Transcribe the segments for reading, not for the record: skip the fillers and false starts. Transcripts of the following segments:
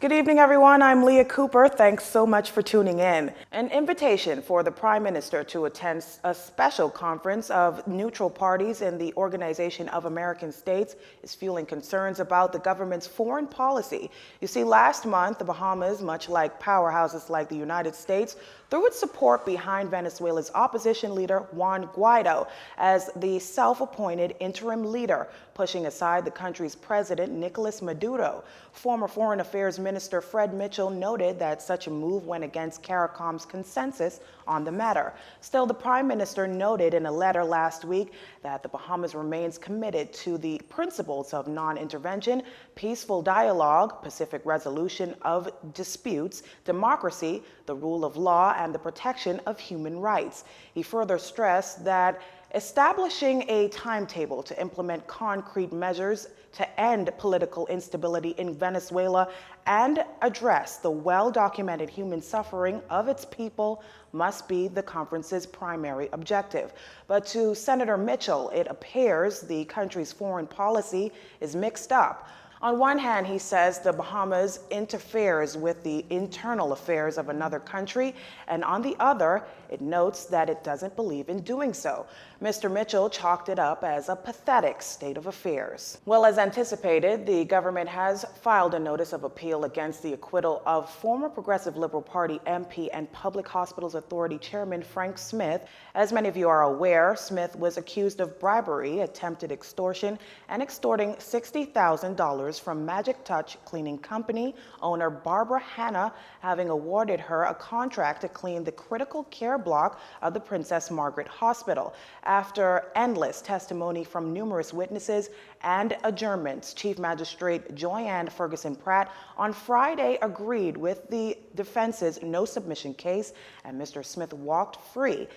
Good evening, everyone. I'm Leah Cooper. Thanks so much for tuning in. An invitation for the Prime Minister to attend a special conference of neutral parties in the Organization of American States is fueling concerns about the government's foreign policy. You see, last month, the Bahamas, much like powerhouses like the United States, threw its support behind Venezuela's opposition leader, Juan Guaido, as the self-appointed interim leader, pushing aside the country's president, Nicolas Maduro. Former Foreign Affairs Minister Fred Mitchell noted that such a move went against CARICOM's consensus on the matter. Still, the Prime Minister noted in a letter last week that the Bahamas remains committed to the principles of non-intervention, peaceful dialogue, Pacific resolution of disputes, democracy, the rule of law, and the protection of human rights. He further stressed that establishing a timetable to implement concrete measures to end political instability in Venezuela and address the well-documented human suffering of its people must be the conference's primary objective. But to Senator Mitchell, it appears the country's foreign policy is mixed up. On one hand, he says the Bahamas interferes with the internal affairs of another country, and on the other, it notes that it doesn't believe in doing so. Mr. Mitchell chalked it up as a pathetic state of affairs. Well, as anticipated, the government has filed a notice of appeal against the acquittal of former Progressive Liberal Party MP and Public Hospitals Authority Chairman Frank Smith. As many of you are aware, Smith was accused of bribery, attempted extortion, and extorting $60,000 from Magic Touch Cleaning Company owner Barbara Hanna, having awarded her a contract to clean the critical care block of the Princess Margaret Hospital. After endless testimony from numerous witnesses and adjournments, Chief Magistrate Joyanne Ferguson Pratt on Friday agreed with the defense's no submission case, and Mr. Smith walked free.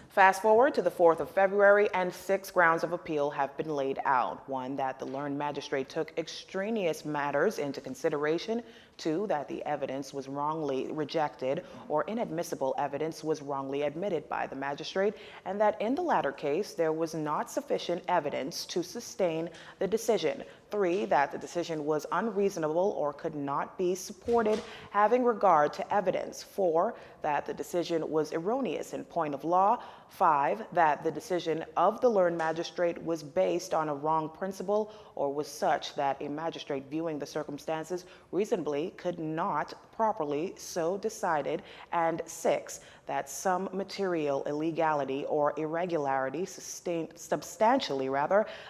Fast forward to the 4th of February, and 6 grounds of appeal have been laid out. 1, that the learned magistrate took extraneous matters into consideration. 2, that the evidence was wrongly rejected or inadmissible evidence was wrongly admitted by the magistrate, and that in the latter case, there was not sufficient evidence to sustain the decision. 3, that the decision was unreasonable or could not be supported having regard to evidence. 4, that the decision was erroneous in point of law. 5, that the decision of the learned magistrate was based on a wrong principle or was such that a magistrate viewing the circumstances reasonably could not properly so decided. And 6, that some material illegality or irregularity substantially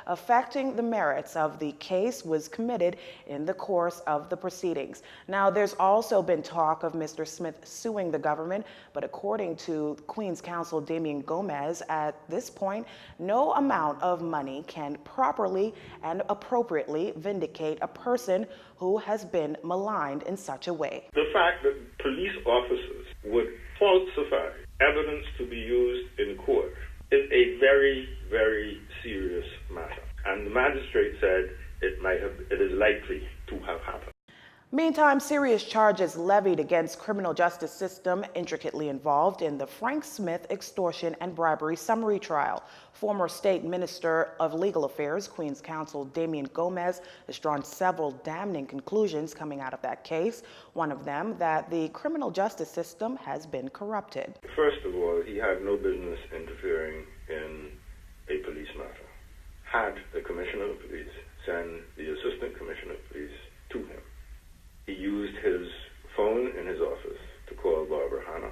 affecting the merits of the case was committed in the course of the proceedings. Now, there's also been talk of Mr. Smith suing the government, but according to Queen's Counsel Damian Gomez, at this point, no amount of money can properly and appropriately vindicate a person who has been maligned in such a way. The fact that police officers would falsify evidence to be used in court is a very, very serious matter. And the magistrate said it is likely to have happened. Meantime, serious charges levied against criminal justice system intricately involved in the Frank Smith extortion and bribery summary trial. Former State Minister of Legal Affairs, Queen's Counsel Damian Gomez, has drawn several damning conclusions coming out of that case. One of them, that the criminal justice system has been corrupted. First of all, he had no business interfering in a police matter. Had the Commissioner of Police send the Assistant Commissioner of Police to him. He used his phone in his office to call Barbara Hanna,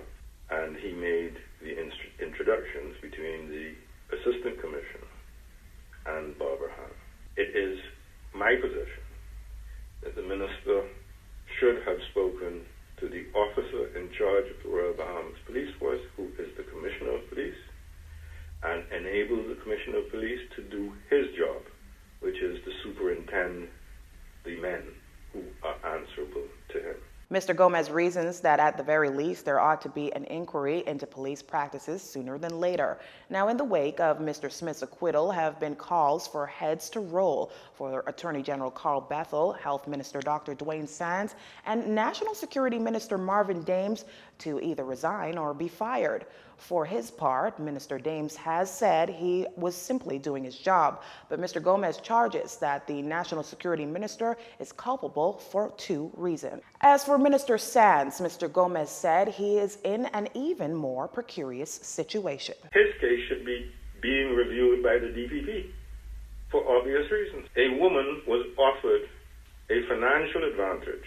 and he made the introductions between the Assistant Commissioner and Barbara Hanna. It is my position that the Minister should have spoken to the officer in charge of the Royal Bahamas Police Force, who is the Commissioner of Police, and enabled the Commissioner of Police to do his job, which is to superintend the men who are answerable to him. Mr. Gomez reasons that at the very least there ought to be an inquiry into police practices sooner than later. Now, in the wake of Mr. Smith's acquittal have been calls for heads to roll for Attorney General Carl Bethel, Health Minister Dr. Dwayne Sands, and National Security Minister Marvin Dames to either resign or be fired. For his part, Minister Dames has said he was simply doing his job, but Mr. Gomez charges that the National Security Minister is culpable for 2 reasons. As for Minister Sands, Mr. Gomez said he is in an even more precarious situation. His case should be being reviewed by the DPP for obvious reasons. A woman was offered a financial advantage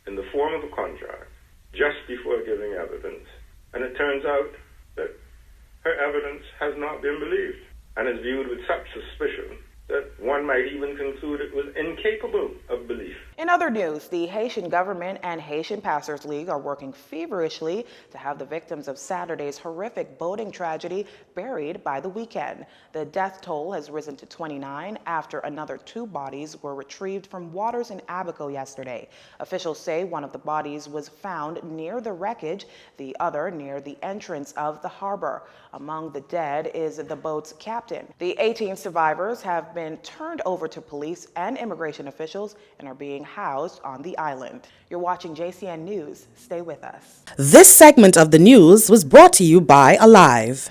in the form of a contract just before giving evidence, and it turns out that her evidence has not been believed and is viewed with such suspicion that one might even conclude it was incapable of belief. In other news, the Haitian government and Haitian Pastors League are working feverishly to have the victims of Saturday's horrific boating tragedy buried by the weekend. The death toll has risen to 29 after another 2 bodies were retrieved from waters in Abaco yesterday. Officials say one of the bodies was found near the wreckage, the other near the entrance of the harbor. Among the dead is the boat's captain. The 18 survivors have been turned over to police and immigration officials and are being housed on the island. You're watching JCN News. Stay with us. This segment of the news was brought to you by Alive.